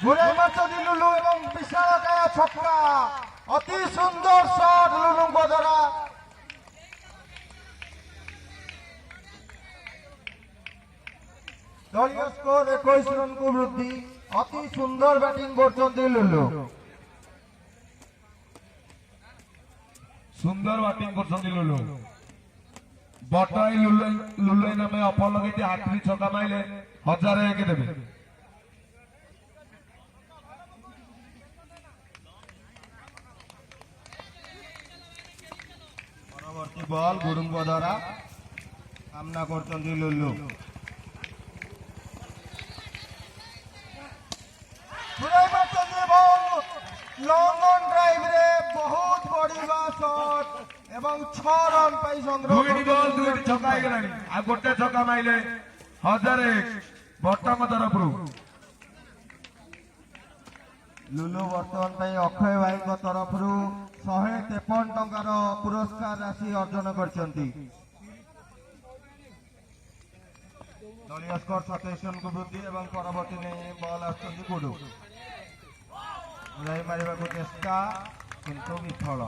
ঘুরে মারছে লুলু এবং বিশালকায় ছক্কা। অতি সুন্দর শট লুলু বদরা। দলীয় স্কোর 21 রানକୁ বৃদ্ধি। অতি সুন্দর ব্যাটিং করছেন লুলু। সুন্দর ব্যাটিং করছেন লুলু। বটাই লুলু নামে অফর লগাইতে হাতরি ছক্কা মাইলে 1001 দেবে। পরবর্তী বল গুরুঙ্গ দ্বারা সামনা করছেন লুলু। লং অন ড্রাইভ রে বহুত বড়িবা শট এবং 6 রান পাই সংগ্রহ। দুইটি বল দুইটি ছক্কা ହେଇଗଲାଣି। ଆଉ ଗୋଟେ ଛକ୍କା ମାଇଲେ 1001 ବଟାମ ତରଫରୁ। ଲୁଲୁ ବର୍ତ୍ତମାନ ପାଇଁ ଅକ୍ଷୟ ଭାଇଙ୍କ ତରଫରୁ 153 ଟଙ୍କାର ପୁରସ୍କାର ରାଶି ଅର୍ଜନ କରିଛନ୍ତି। ଦଳୀୟ ସ୍କୋର 27 ରନକୁ ବୃଦ୍ଧି ଏବଂ ପରବର୍ତ୍ତୀ ନେଇ ବଲ୍ ଆସୁଛନ୍ତି କୁଡୁ। ଉଡ଼ାଇ ମାରିବାକୁ ଚେଷ୍ଟା କିନ୍ତୁ ବିଫଳ।